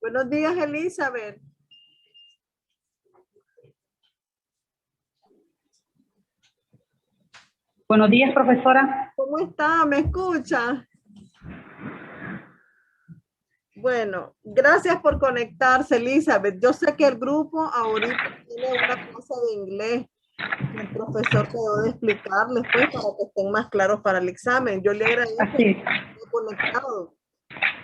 Buenos días, Elizabeth. Buenos días, profesora. ¿Cómo está? ¿Me escucha? Bueno, gracias por conectarse, Elizabeth. Yo sé que el grupo ahorita tiene una clase de inglés que el profesor quedó de explicarles, pues, para que estén más claros para el examen. Yo le agradezco que esté conectado,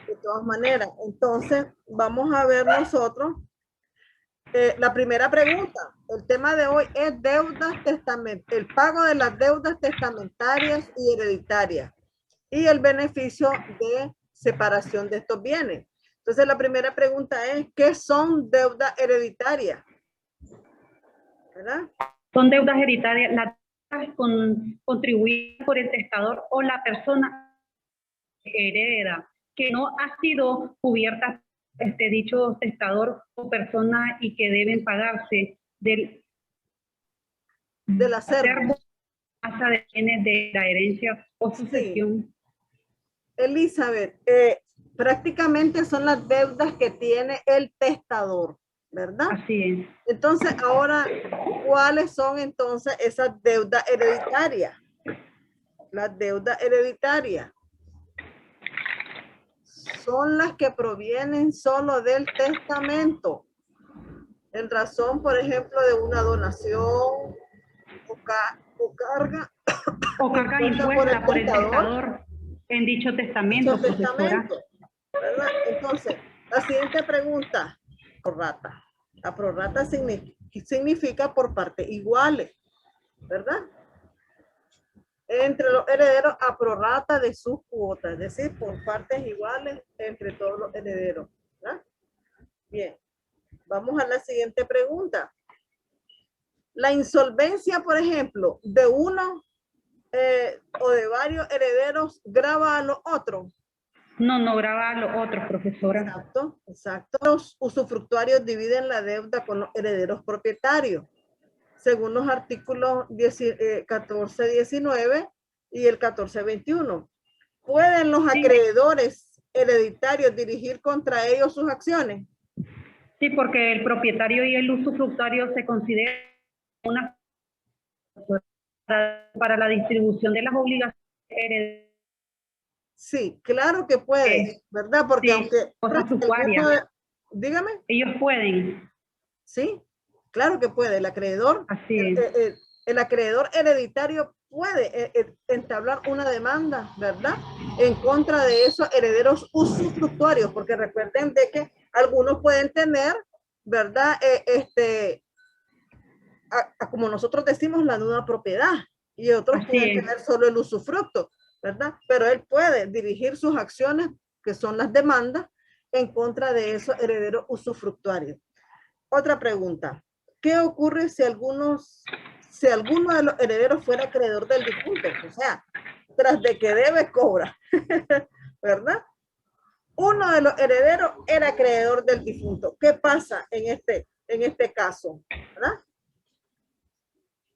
de todas maneras. Entonces, vamos a ver nosotros la primera pregunta. El tema de hoy es deudas testamentarias, el pago de las deudas testamentarias y hereditarias y el beneficio de separación de estos bienes. Entonces, la primera pregunta es, ¿qué son deudas hereditarias? ¿Verdad? Son deudas hereditarias, las deudas contribuidas por el testador o la persona que hereda, que no ha sido cubierta dicho testador o persona y que deben pagarse del acervo de bienes de la herencia o sucesión. Sí. Elizabeth, prácticamente son las deudas que tiene el testador, ¿verdad? Así es. Entonces, ahora, ¿cuáles son entonces esas deudas hereditarias? Las deudas hereditarias son las que provienen solo del testamento, en razón, por ejemplo, de una donación o carga impuesta por el testador en dicho testamento, profesora. ¿Verdad? Entonces, la siguiente pregunta, prorrata. La prorrata significa por partes iguales, ¿verdad? Entre los herederos a prorrata de sus cuotas, es decir, por partes iguales entre todos los herederos, ¿verdad? Bien, vamos a la siguiente pregunta. La insolvencia, por ejemplo, de uno o de varios herederos grava a los otros. No grava a los otros, profesora. Exacto, exacto. Los usufructuarios dividen la deuda con los herederos propietarios, según los artículos 14.19 y el 14.21. ¿Pueden los acreedores hereditarios dirigir contra ellos sus acciones? Sí, porque el propietario y el usufructuario se consideran una para la distribución de las obligaciones hereditarias. Sí, claro que puede, ¿verdad? Porque sí, aunque dígame. Ellos pueden. Sí, claro que puede. El acreedor, el acreedor hereditario puede entablar una demanda, ¿verdad? En contra de esos herederos usufructuarios, porque recuerden de que algunos pueden tener, ¿verdad? Como nosotros decimos, la nuda propiedad, y otros pueden tener solo el usufructo, ¿verdad? Pero él puede dirigir sus acciones, que son las demandas, en contra de esos herederos usufructuarios. Otra pregunta. ¿Qué ocurre si alguno de los herederos fuera acreedor del difunto? O sea, tras de que debe, cobra. ¿Verdad? Uno de los herederos era acreedor del difunto. ¿Qué pasa en este caso? ¿Verdad?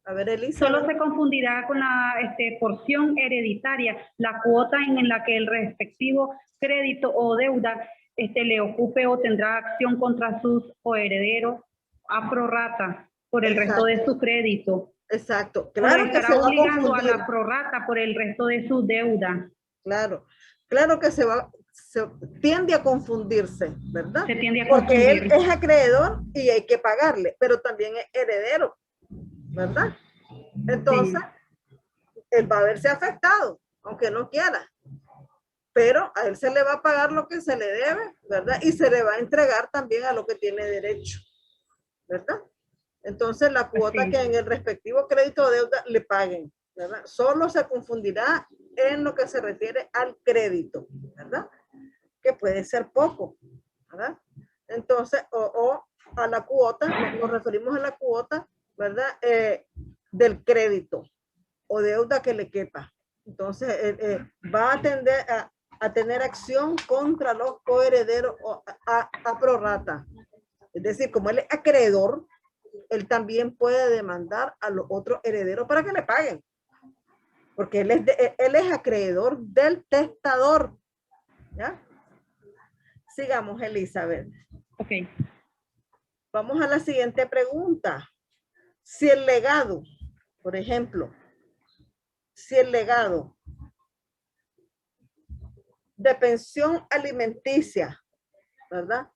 A ver, Elisa. Solo se confundirá con la porción hereditaria, la cuota en la que el respectivo crédito o deuda le ocupe o tendrá acción contra sus herederos a prorrata por el resto de su crédito. Exacto. Claro que estará obligado a la prorrata por el resto de su deuda. Claro. Claro que se tiende a confundirse, ¿verdad? Se tiende a confundir. Porque él es acreedor y hay que pagarle, pero también es heredero, ¿verdad? Entonces, él va a verse afectado, aunque no quiera. Pero a él se le va a pagar lo que se le debe, ¿verdad? Y se le va a entregar también a lo que tiene derecho, ¿verdad? Entonces, la cuota que en el respectivo crédito o deuda le paguen, ¿verdad? Solo se confundirá en lo que se refiere al crédito, ¿verdad? Que puede ser poco, ¿verdad? Entonces, o a la cuota, nos referimos a la cuota, ¿verdad? Del crédito o deuda que le quepa. Entonces, va a tender a tener acción contra los coherederos a prorrata. Es decir, como él es acreedor, él también puede demandar a los otros herederos para que le paguen. Porque él es acreedor del testador. ¿Ya? Sigamos, Elizabeth. Ok. Vamos a la siguiente pregunta. Si el legado, por ejemplo, si el legado de pensión alimenticia, ¿verdad?,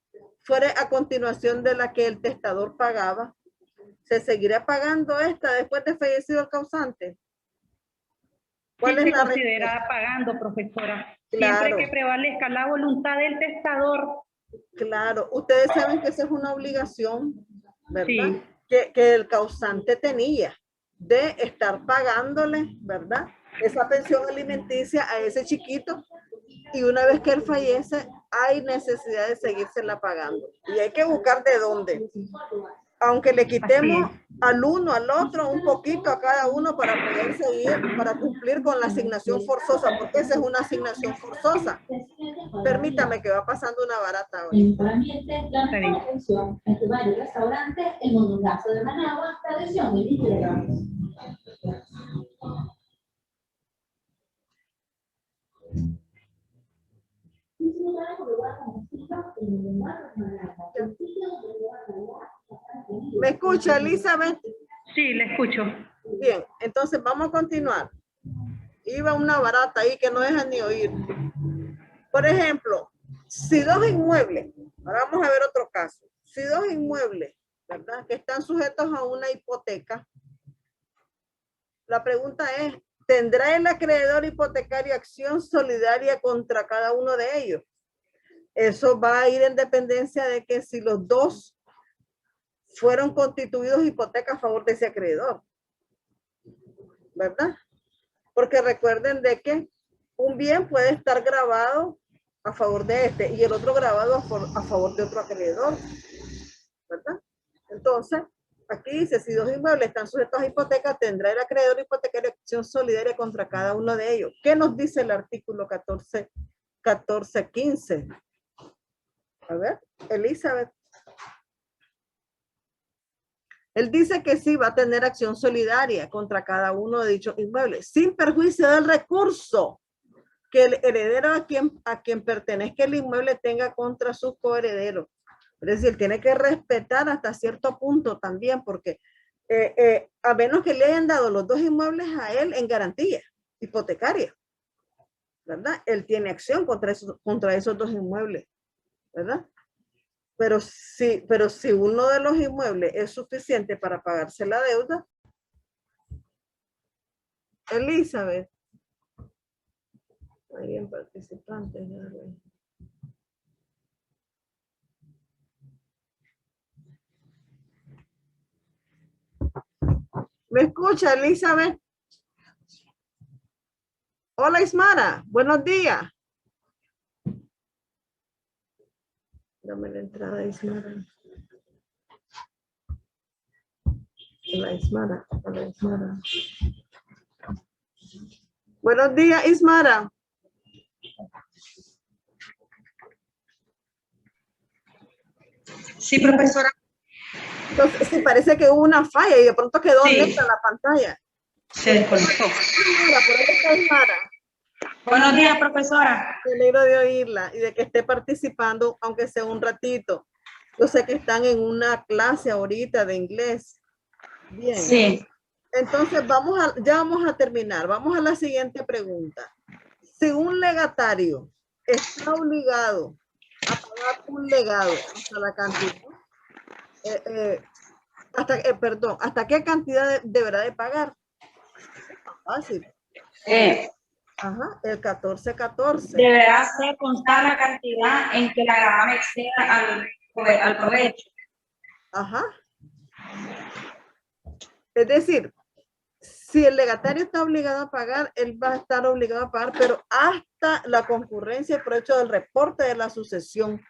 fuera a continuación de la que el testador pagaba, ¿se seguirá pagando esta después de fallecido el causante? ¿Cuál se considera pagando, profesora? Claro. Siempre que prevalezca la voluntad del testador. Claro, ustedes saben que esa es una obligación, ¿verdad? Sí. Que el causante tenía de estar pagándole, ¿verdad?, esa pensión alimenticia a ese chiquito, y una vez que él fallece hay necesidad de seguírsela pagando y hay que buscar de dónde, aunque le quitemos al uno al otro un poquito a cada uno para poder seguir, para cumplir con la asignación forzosa, porque esa es una asignación forzosa. Permítame que va pasando una barata hoy. La mejor atención en tu barrio restaurante, el Mondongazo de Managua, tradición y libre. ¿Me escucha, Elizabeth? Sí, le escucho. Bien, entonces vamos a continuar. Iba una barata ahí que no deja ni oír. Por ejemplo, si dos inmuebles, ahora vamos a ver otro caso. Si dos inmuebles, ¿verdad?, que están sujetos a una hipoteca, la pregunta es, ¿tendrá el acreedor hipotecario acción solidaria contra cada uno de ellos? Eso va a ir en dependencia de que si los dos fueron constituidos hipoteca a favor de ese acreedor, ¿verdad? Porque recuerden de que un bien puede estar grabado a favor de este y el otro grabado a favor de otro acreedor, ¿verdad? Entonces, aquí dice, si dos inmuebles están sujetos a hipoteca, tendrá el acreedor hipotecario acción solidaria contra cada uno de ellos. ¿Qué nos dice el artículo 1415? A ver, Elizabeth. Él dice que sí va a tener acción solidaria contra cada uno de dichos inmuebles, sin perjuicio del recurso que el heredero a quien pertenezca el inmueble tenga contra sus coherederos. Es decir, tiene que respetar hasta cierto punto también, porque a menos que le hayan dado los dos inmuebles a él en garantía hipotecaria, ¿verdad? Él tiene acción contra esos dos inmuebles, ¿verdad? Pero si uno de los inmuebles es suficiente para pagarse la deuda. Elizabeth. Hay en participantes. ¿Me escucha, Elizabeth? Hola, Ismara. Buenos días. Dame la entrada, Ismara. Hola, Ismara. Hola, Ismara. Buenos días, Ismara. Sí, profesora. Entonces, sí, parece que hubo una falla y de pronto quedó neta la pantalla. Se desconectó. Por ahí está Ismara. Buenos días, profesora. Me alegro de oírla y de que esté participando, aunque sea un ratito. Yo sé que están en una clase ahorita de inglés. Bien. Sí. Entonces, ya vamos a terminar. Vamos a la siguiente pregunta. Si un legatario está obligado a pagar un legado hasta la cantidad, ¿hasta qué cantidad deberá de pagar? Fácil. Ajá, el 1414. Deberá hacer constar la cantidad en que la gravamen exceda al provecho. Ajá. Es decir, si el legatario está obligado a pagar, él va a estar obligado a pagar, pero hasta la concurrencia y provecho del reporte de la sucesión.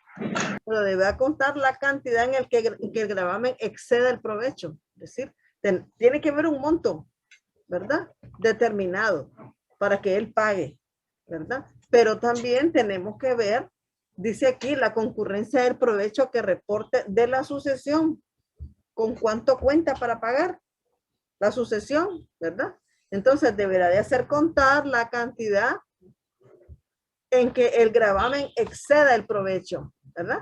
Pero debe contar la cantidad en el que el gravamen exceda el provecho. Es decir, tiene que haber un monto, ¿verdad?, determinado para que él pague, ¿verdad? Pero también tenemos que ver, dice aquí, la concurrencia del provecho que reporte de la sucesión. ¿Con cuánto cuenta para pagar la sucesión, verdad? Entonces deberá de hacer contar la cantidad en que el gravamen exceda el provecho. ¿verdad?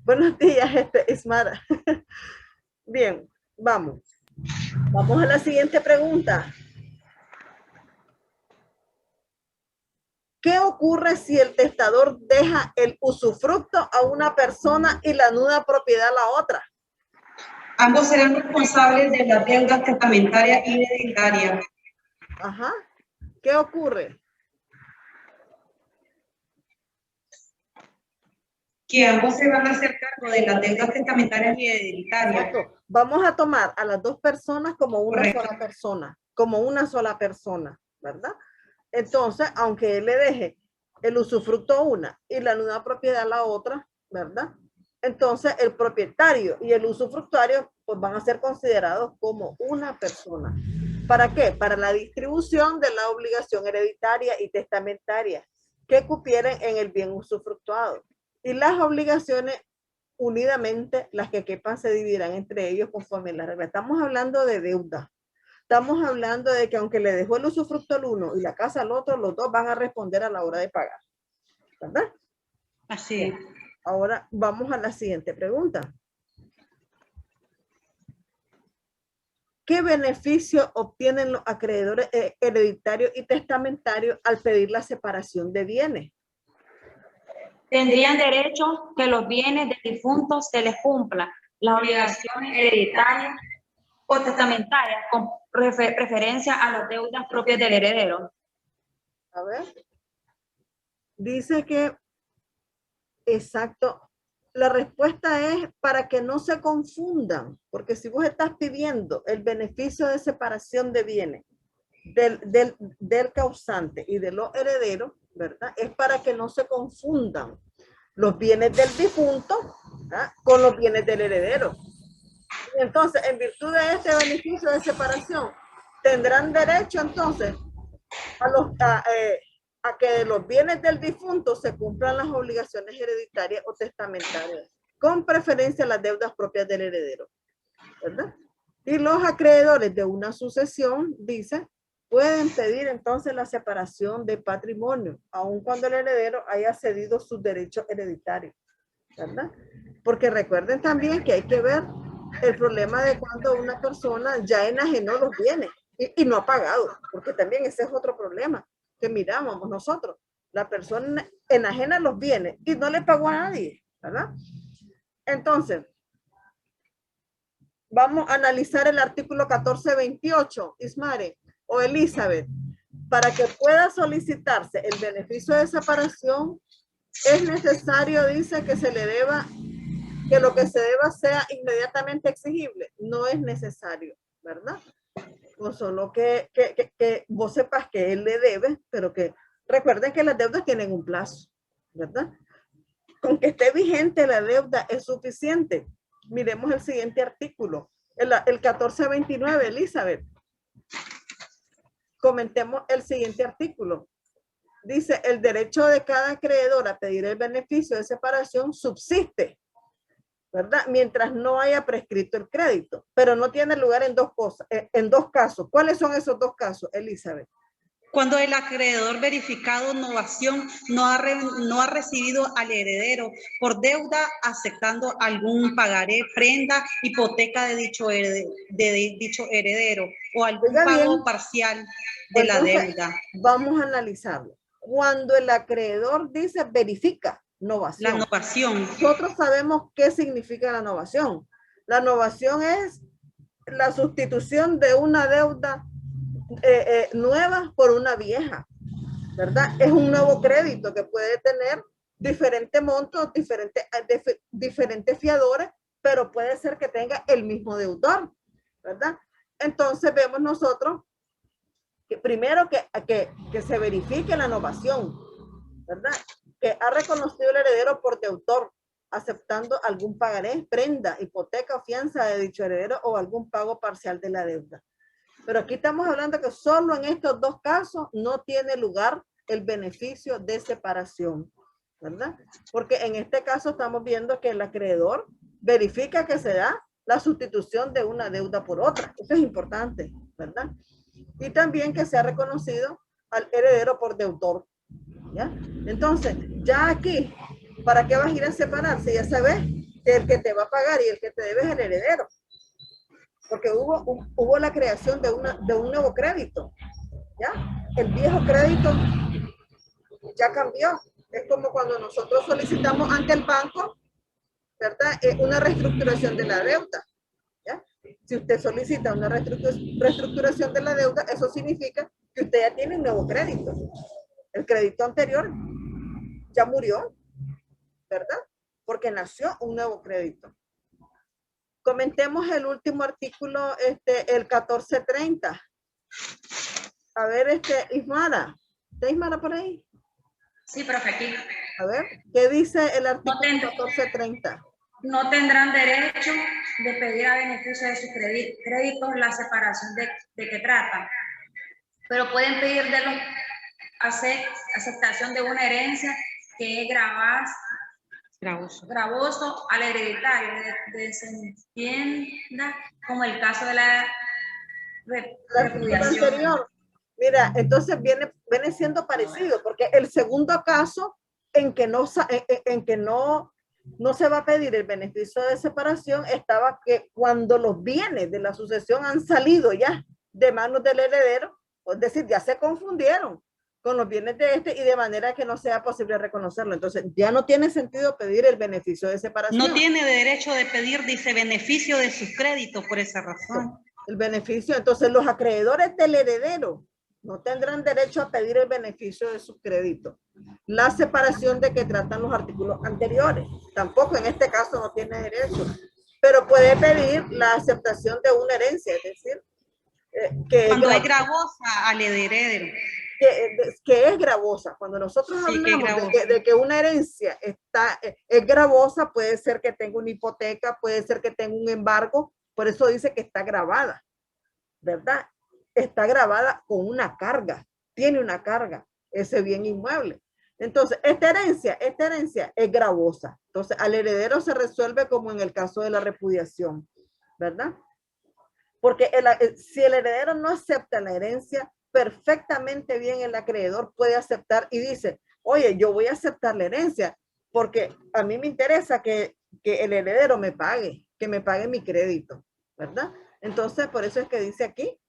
Buenos días, Ismara. Bien, vamos. Vamos a la siguiente pregunta. ¿Qué ocurre si el testador deja el usufructo a una persona y la nuda propiedad a la otra? Ambos serán responsables de las deudas testamentarias y hereditarias. Ajá. ¿Qué ocurre? Que ambos se van a hacer cargo de las deudas testamentarias y hereditarias. Exacto. Vamos a tomar a las dos personas como una Correcto. sola persona, como una sola persona, ¿verdad? Entonces, aunque él le deje el usufructo a una y la nuda propiedad a la otra, ¿verdad? Entonces, el propietario y el usufructuario pues, van a ser considerados como una persona. ¿Para qué? Para la distribución de la obligación hereditaria y testamentaria que cupieren en el bien usufructuado. Y las obligaciones unidamente, las que quepan, se dividirán entre ellos conforme la regla. Estamos hablando de deuda. Estamos hablando de que aunque le dejó el usufructo al uno y la casa al otro, los dos van a responder a la hora de pagar. ¿Verdad? Así es. Ahora vamos a la siguiente pregunta. ¿Qué beneficio obtienen los acreedores hereditarios y testamentarios al pedir la separación de bienes? Tendrían derecho que los bienes del difunto se les cumplan las obligaciones hereditarias o testamentarias con referencia a las deudas propias del heredero. A ver. Dice que, exacto, la respuesta es para que no se confundan, porque si vos estás pidiendo el beneficio de separación de bienes del causante y de los herederos, ¿verdad? Es para que no se confundan los bienes del difunto, ¿verdad?, con los bienes del heredero. Y entonces, en virtud de este beneficio de separación, tendrán derecho entonces a que de los bienes del difunto se cumplan las obligaciones hereditarias o testamentarias, con preferencia a las deudas propias del heredero, ¿verdad? Y los acreedores de una sucesión, dice, pueden pedir entonces la separación de patrimonio, aun cuando el heredero haya cedido sus derechos hereditarios, ¿verdad? Porque recuerden también que hay que ver el problema de cuando una persona ya enajenó los bienes y no ha pagado, porque también ese es otro problema que miramos nosotros. La persona enajena los bienes y no le pagó a nadie, ¿verdad? Entonces, vamos a analizar el artículo 1428, Ismare o Elizabeth. Para que pueda solicitarse el beneficio de separación, es necesario, dice, que se le deba, que lo que se deba sea inmediatamente exigible. No es necesario, ¿verdad? No solo que vos sepas que él le debe, pero que recuerden que las deudas tienen un plazo, ¿verdad? Con que esté vigente la deuda es suficiente. Miremos el siguiente artículo, el 1429, Elizabeth. Comentemos el siguiente artículo. Dice, el derecho de cada acreedor a pedir el beneficio de separación subsiste, ¿verdad? Mientras no haya prescrito el crédito, pero no tiene lugar en dos casos. ¿Cuáles son esos dos casos, Elizabeth? Cuando el acreedor verificado novación no ha recibido al heredero por deuda aceptando algún pagaré, prenda, hipoteca de dicho heredero o algún pago parcial de la deuda. Vamos a analizarlo. Cuando el acreedor dice verifica novación. La novación. Nosotros sabemos qué significa la novación. La novación es la sustitución de una deuda nueva por una vieja, ¿verdad? Es un nuevo crédito que puede tener diferentes montos, diferentes fiadores, pero puede ser que tenga el mismo deudor, ¿verdad? Entonces vemos nosotros que primero que se verifique la novación, ¿verdad? Que ha reconocido el heredero por deudor, aceptando algún pagaré, prenda, hipoteca o fianza de dicho heredero o algún pago parcial de la deuda. Pero aquí estamos hablando que solo en estos dos casos no tiene lugar el beneficio de separación, ¿verdad? Porque en este caso estamos viendo que el acreedor verifica que se da la sustitución de una deuda por otra. Eso es importante, ¿verdad? Y también que se ha reconocido al heredero por deudor, ¿ya? Entonces, ya aquí ¿Para qué vas a ir a separarse? Ya sabes que el que te va a pagar y el que te debe es el heredero. Porque hubo la creación de un nuevo crédito. ¿Ya? El viejo crédito ya cambió. Es como cuando nosotros solicitamos ante el banco, ¿verdad? Una reestructuración de la deuda. ¿Ya? Si usted solicita una reestructuración de la deuda, eso significa que usted ya tiene un nuevo crédito. El crédito anterior ya murió, ¿verdad? Porque nació un nuevo crédito. Comentemos el último artículo, el 1430. A ver, Ismara. ¿Está Ismara por ahí? Sí, profe, aquí. A ver, ¿qué dice el artículo 1430? No tendrán derecho de pedir a beneficio de sus créditos la separación de que tratan, pero pueden pedir de los aceptación de una herencia que es gravoso al hereditario, se entienda como el caso de la repudiación. Mira, entonces viene siendo parecido, porque el segundo caso en que no se va a pedir el beneficio de separación estaba que cuando los bienes de la sucesión han salido ya de manos del heredero, es decir, ya se confundieron con los bienes de y de manera que no sea posible reconocerlo. Entonces ya no tiene sentido pedir el beneficio de separación. No tiene derecho de pedir, dice, beneficio de sus créditos por esa razón. El beneficio, entonces los acreedores del heredero no tendrán derecho a pedir el beneficio de su crédito. La separación de que tratan los artículos anteriores. Tampoco en este caso no tiene derecho. Pero puede pedir la aceptación de una herencia, es decir, que cuando es gravosa al heredero. Que es gravosa. Cuando nosotros hablamos de que una herencia es gravosa, puede ser que tenga una hipoteca, puede ser que tenga un embargo. Por eso dice que está grabada, ¿verdad? Está grabada con una carga, tiene una carga, ese bien inmueble. Entonces, esta herencia es gravosa. Entonces, al heredero se resuelve como en el caso de la repudiación, ¿verdad? Porque si el heredero no acepta la herencia, perfectamente bien el acreedor puede aceptar y dice, oye, yo voy a aceptar la herencia porque a mí me interesa que el heredero me pague, que me pague mi crédito, ¿verdad? Entonces, por eso es que dice aquí,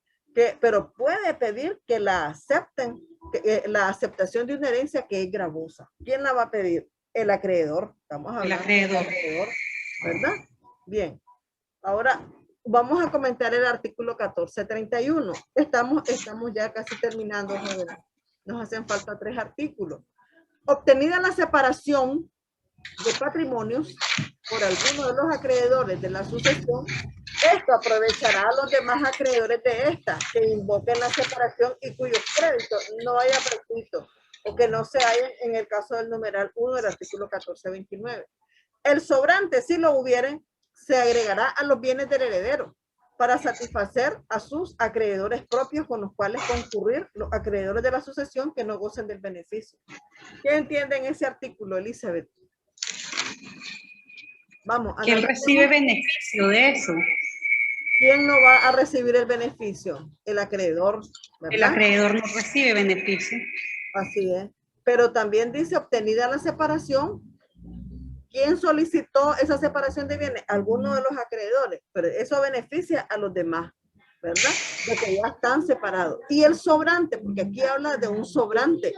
pero puede pedir que la acepten, la aceptación de una herencia que es gravosa. ¿Quién la va a pedir? El acreedor. Estamos hablando del acreedor, ¿verdad? Bien. Ahora vamos a comentar el artículo 1431. Estamos ya casi terminando, jóvenes. Nos hacen falta 3 artículos. Obtenida la separación de patrimonios por alguno de los acreedores de la sucesión, esto aprovechará a los demás acreedores de esta que invoquen la separación y cuyos créditos no haya prescrito o que no se hallen en el caso del numeral 1 del artículo 1429. El sobrante, si lo hubieren, se agregará a los bienes del heredero para satisfacer a sus acreedores propios con los cuales concurrir los acreedores de la sucesión que no gocen del beneficio. ¿Qué entienden ese artículo, Elizabeth? Vamos. ¿Quién recibe beneficio de eso? ¿Quién no va a recibir el beneficio? El acreedor, ¿verdad? El acreedor no recibe beneficio. Así es. Pero también dice, obtenida la separación, ¿quién solicitó esa separación de bienes? Alguno de los acreedores, pero eso beneficia a los demás, ¿verdad? De que ya están separados. Y el sobrante, porque aquí habla de un sobrante,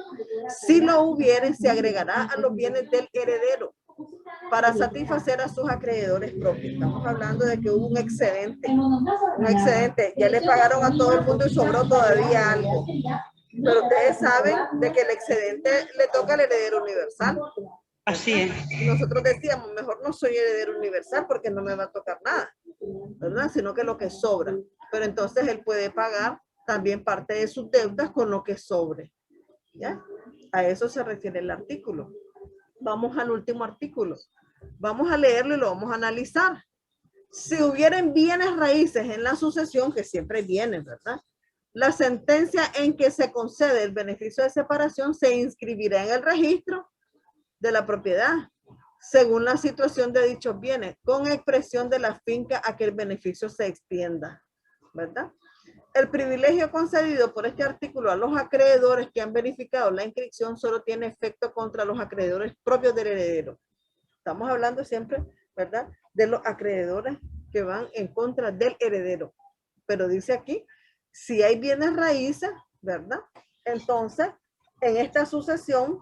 si lo hubiere, se agregará a los bienes del heredero para satisfacer a sus acreedores propios. Estamos hablando de que hubo un excedente, ya le pagaron a todo el mundo y sobró todavía algo. Pero ustedes saben de que el excedente le toca al heredero universal. Así es. Nosotros decíamos, mejor no soy heredero universal porque no me va a tocar nada, ¿verdad? Sino que lo que sobra. Pero entonces él puede pagar también parte de sus deudas con lo que sobre. ¿Ya? A eso se refiere el artículo. Vamos al último artículo. Vamos a leerlo y lo vamos a analizar. Si hubieran bienes raíces en la sucesión, que siempre vienen, ¿verdad? La sentencia en que se concede el beneficio de separación se inscribirá en el registro de la propiedad, según la situación de dichos bienes, con expresión de la finca a que el beneficio se extienda, ¿verdad? El privilegio concedido por este artículo a los acreedores que han verificado la inscripción solo tiene efecto contra los acreedores propios del heredero. Estamos hablando siempre, ¿verdad? De los acreedores que van en contra del heredero. Pero dice aquí, si hay bienes raíces, ¿verdad? Entonces, en esta sucesión,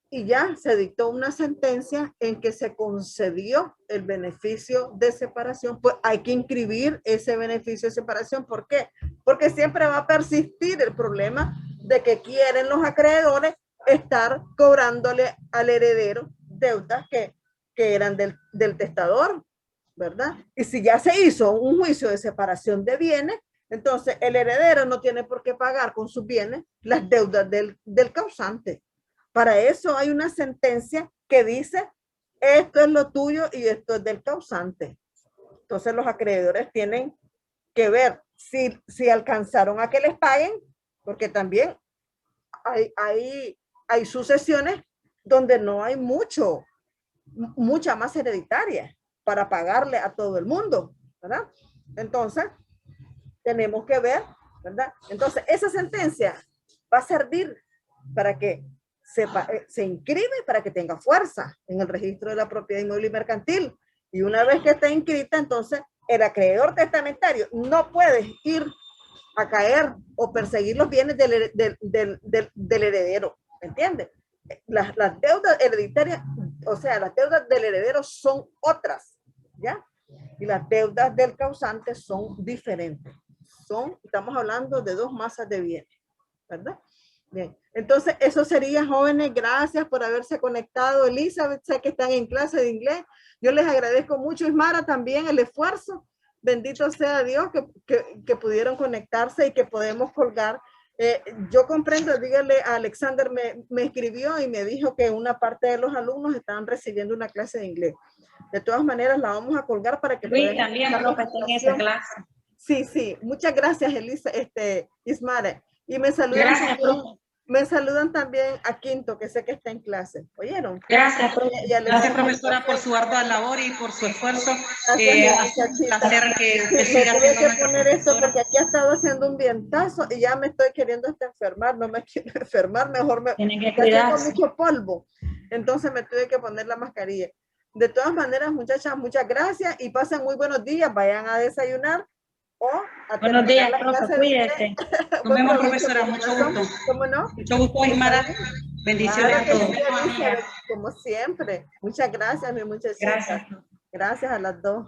y ya se dictó una sentencia en que se concedió el beneficio de separación, pues hay que inscribir ese beneficio de separación. ¿Por qué? Porque siempre va a persistir el problema de que quieren los acreedores estar cobrándole al heredero deudas que eran del testador, ¿verdad? Y si ya se hizo un juicio de separación de bienes, entonces el heredero no tiene por qué pagar con sus bienes las deudas del causante. Para eso hay una sentencia que dice, esto es lo tuyo y esto es del causante. Entonces los acreedores tienen que ver si alcanzaron a que les paguen, porque también hay sucesiones donde no hay mucha más hereditaria para pagarle a todo el mundo, ¿verdad? Entonces, tenemos que ver, ¿verdad? Entonces, esa sentencia va a servir para que se inscribe, para que tenga fuerza en el registro de la propiedad inmueble y mercantil. Y una vez que esté inscrita, entonces, el acreedor testamentario no puede ir a caer o perseguir los bienes del heredero, ¿me entiendes? Las deudas hereditarias, o sea, las deudas del heredero son otras, ¿ya? Y las deudas del causante son diferentes. Estamos hablando de dos masas de bienes, ¿verdad? Bien, entonces eso sería, jóvenes, gracias por haberse conectado. Elizabeth, sé que están en clase de inglés. Yo les agradezco mucho, Ismara, también el esfuerzo. Bendito sea Dios que pudieron conectarse y que podemos colgar. Yo comprendo, dígale, a Alexander me escribió y me dijo que una parte de los alumnos estaban recibiendo una clase de inglés. De todas maneras, la vamos a colgar para que Luis también, profe, está en esa clase. Sí, muchas gracias, Elisa, Ismara. Y me saludan, Gracias, profe. Me saludan también a Quinto, que sé que está en clase. ¿Oyeron? Gracias, profe. Gracias, profesora, por su ardua labor y por su esfuerzo. Gracias, un placer que siga me tuve siendo que nuestra poner esto profesora. porque aquí ha estado haciendo un vientazo y ya me estoy queriendo hasta enfermar. No me quiero enfermar, mejor Tienen que está haciendo cuidarse. mucho polvo. Entonces me tuve que poner la mascarilla. De todas maneras, muchachas, muchas gracias y pasen muy buenos días. Vayan a desayunar o a Buenos terminar días, la profe, clase de cuídese. inglés. Nos vemos, Buen profesora, provecho, mucho gusto. ¿Cómo no? Mucho gusto, Ismara. Bendiciones Claro a que todos. sí, Elizabeth, como siempre. Muchas gracias, mi muchachita. Gracias. Gracias a las dos.